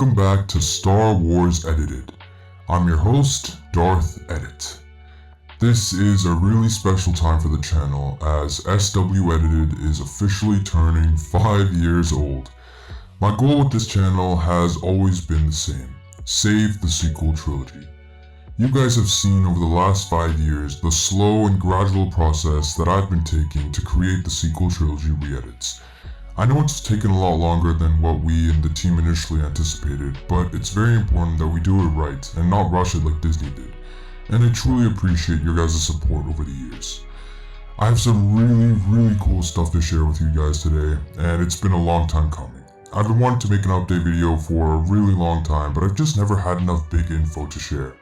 Welcome back to Star Wars Edited. I'm your host, Darth Edit. This is a really special time for the channel as SW Edited is officially turning 5 years old. My goal with this channel has always been the same: save the sequel trilogy. You guys have seen over the last 5 years the slow and gradual process that I've been taking to create the sequel trilogy re-edits. I know it's taken a lot longer than what we and the team initially anticipated, but it's very important that we do it right and not rush it like Disney did. And I truly appreciate your guys' support over the years. I have some really cool stuff to share with you guys today, and it's been a long time coming. I've been wanting to make an update video for a really long time, but I've just never had enough big info to share.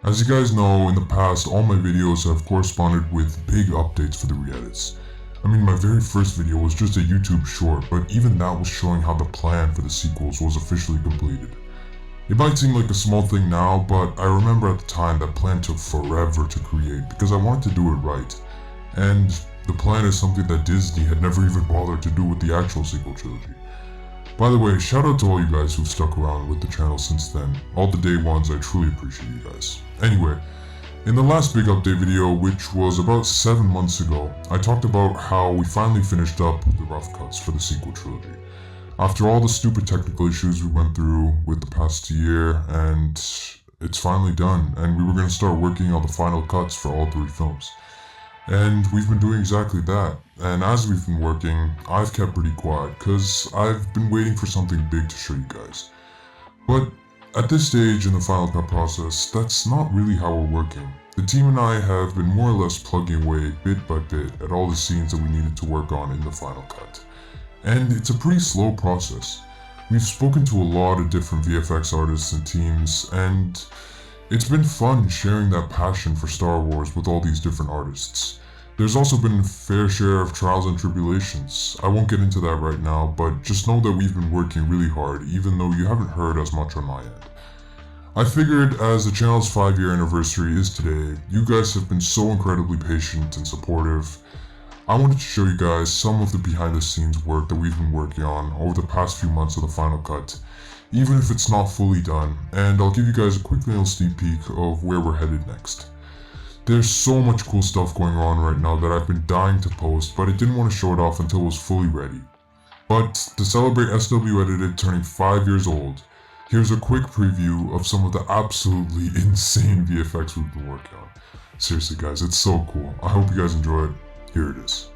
As you guys know, in the past, all my videos have corresponded with big updates for the re-edits. I mean, my very first video was just a YouTube short, but even that was showing how the plan for the sequels was officially completed. It might seem like a small thing now, but I remember at the time that plan took forever to create because I wanted to do it right. And the plan is something that Disney had never even bothered to do with the actual sequel trilogy. By the way, shout out to all you guys who've stuck around with the channel since then. All the day ones, I truly appreciate you guys. Anyway, in the last big update video, which was about 7 months ago, I talked about how we finally finished up the rough cuts for the sequel trilogy. After all the stupid technical issues we went through with the past year, and it's finally done, and we were going to start working on the final cuts for all 3 films. And we've been doing exactly that, and as we've been working, I've kept pretty quiet, cause I've been waiting for something big to show you guys. But at this stage in the final cut process, that's not really how we're working. The team and I have been more or less plugging away bit by bit at all the scenes that we needed to work on in the final cut. And it's a pretty slow process. We've spoken to a lot of different VFX artists and teams, and it's been fun sharing that passion for Star Wars with all these different artists. There's also been a fair share of trials and tribulations. I won't get into that right now, but just know that we've been working really hard even though you haven't heard as much on my end. I figured as the channel's 5-year anniversary is today, you guys have been so incredibly patient and supportive. I wanted to show you guys some of the behind the scenes work that we've been working on over the past few months of the final cut, even if it's not fully done, and I'll give you guys a quick little sneak peek of where we're headed next. There's so much cool stuff going on right now that I've been dying to post, but I didn't want to show it off until it was fully ready. But to celebrate SW Edited turning 5 years old, here's a quick preview of some of the absolutely insane VFX we've been working on. Seriously guys, it's so cool. I hope you guys enjoy it. Here it is.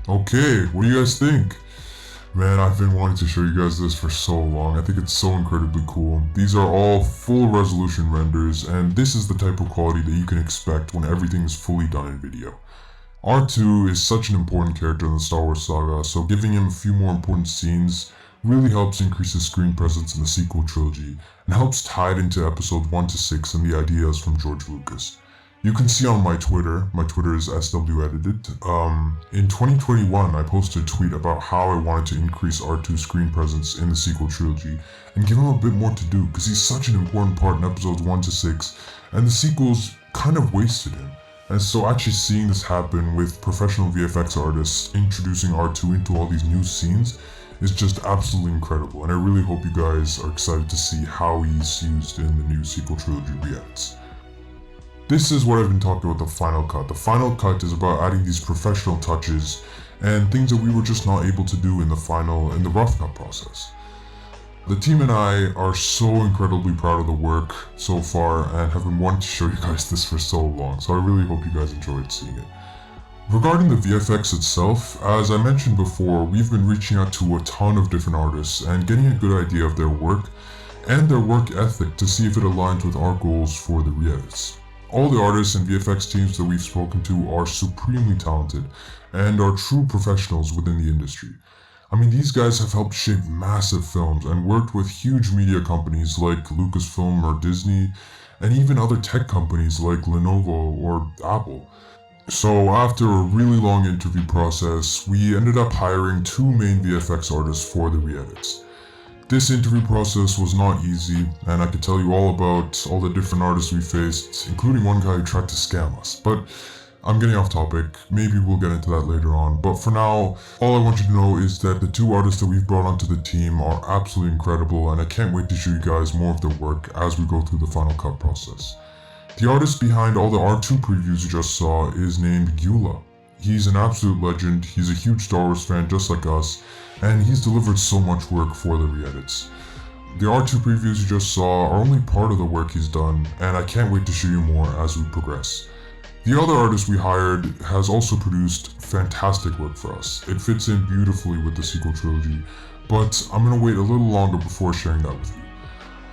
Okay, what do you guys think? Man, I've been wanting to show you guys this for so long. I think it's so incredibly cool. These are all full resolution renders, and this is the type of quality that you can expect when everything is fully done in video. R2 is such an important character in the Star Wars saga, so giving him a few more important scenes really helps increase his screen presence in the sequel trilogy, and helps tie it into episodes 1 to 6 and the ideas from George Lucas. You can see on my Twitter is SWEdited. In 2021, I posted a tweet about how I wanted to increase R2's screen presence in the sequel trilogy and give him a bit more to do because he's such an important part in episodes 1 to 6, and the sequels kind of wasted him. And so actually seeing this happen with professional VFX artists introducing R2 into all these new scenes is just absolutely incredible, and I really hope you guys are excited to see how he's used in the new sequel trilogy re-edits. This is what I've been talking about the final cut. The final cut is about adding these professional touches and things that we were just not able to do in the rough cut process. The team and I are so incredibly proud of the work so far and have been wanting to show you guys this for so long, so I really hope you guys enjoyed seeing it. Regarding the VFX itself, as I mentioned before, we've been reaching out to a ton of different artists and getting a good idea of their work and their work ethic to see if it aligns with our goals for the re-edits. All the artists and VFX teams that we've spoken to are supremely talented and are true professionals within the industry. I mean, these guys have helped shape massive films and worked with huge media companies like Lucasfilm or Disney, and even other tech companies like Lenovo or Apple. So after a really long interview process, we ended up hiring 2 main VFX artists for the re-edits. This interview process was not easy, and I could tell you all about all the different artists we faced, including one guy who tried to scam us. But I'm getting off topic, maybe we'll get into that later on. But for now, all I want you to know is that the two artists that we've brought onto the team are absolutely incredible, and I can't wait to show you guys more of their work as we go through the Final Cut process. The artist behind all the R2 previews you just saw is named Gyula. He's an absolute legend, he's a huge Star Wars fan just like us, and he's delivered so much work for the re-edits. The R2 previews you just saw are only part of the work he's done, and I can't wait to show you more as we progress. The other artist we hired has also produced fantastic work for us. It fits in beautifully with the sequel trilogy, but I'm gonna wait a little longer before sharing that with you.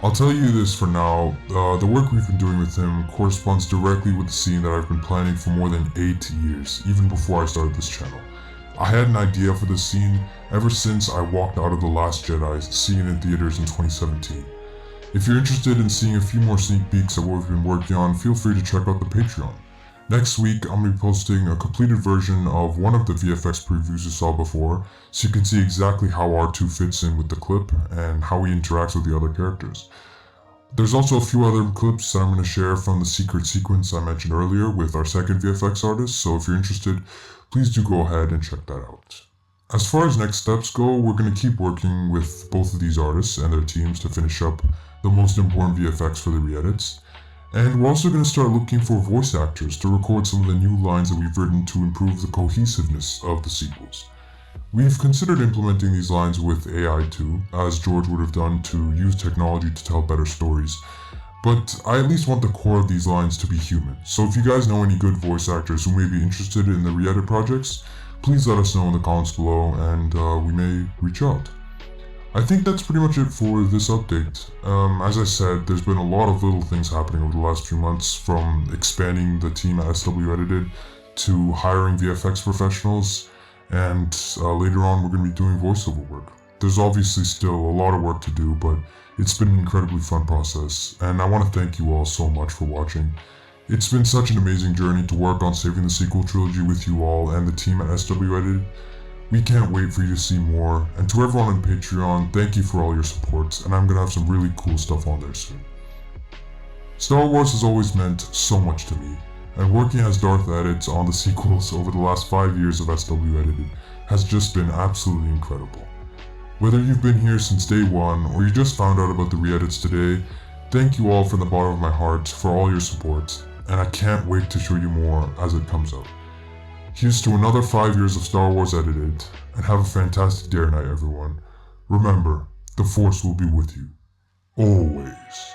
I'll tell you this for now, the work we've been doing with him corresponds directly with the scene that I've been planning for more than 8 years, even before I started this channel. I had an idea for this scene ever since I walked out of The Last Jedi, seeing it in theaters in 2017. If you're interested in seeing a few more sneak peeks at what we've been working on, feel free to check out the Patreon. Next week, I'm going to be posting a completed version of one of the VFX previews you saw before, so you can see exactly how R2 fits in with the clip and how he interacts with the other characters. There's also a few other clips that I'm going to share from the secret sequence I mentioned earlier with our second VFX artist, so if you're interested, please do go ahead and check that out. As far as next steps go, we're going to keep working with both of these artists and their teams to finish up the most important VFX for the re-edits. And we're also going to start looking for voice actors to record some of the new lines that we've written to improve the cohesiveness of the sequels. We've considered implementing these lines with AI too, as George would have done to use technology to tell better stories, but I at least want the core of these lines to be human. So if you guys know any good voice actors who may be interested in the re-edit projects, please let us know in the comments below and we may reach out. I think that's pretty much it for this update. As I said, there's been a lot of little things happening over the last few months, from expanding the team at SW Edited to hiring VFX professionals, and later on we're going to be doing voiceover work. There's obviously still a lot of work to do, but it's been an incredibly fun process, and I want to thank you all so much for watching. It's been such an amazing journey to work on saving the sequel trilogy with you all and the team at SW Edited. We can't wait for you to see more, and to everyone on Patreon, thank you for all your support, and I'm gonna have some really cool stuff on there soon. Star Wars has always meant so much to me, and working as Darth Edit on the sequels over the last 5 years of SW Edited has just been absolutely incredible. Whether you've been here since day one, or you just found out about the re-edits today, thank you all from the bottom of my heart for all your support, and I can't wait to show you more as it comes out. Here's to another 5 years of Star Wars Edited, and have a fantastic day or night everyone. Remember, the Force will be with you. Always.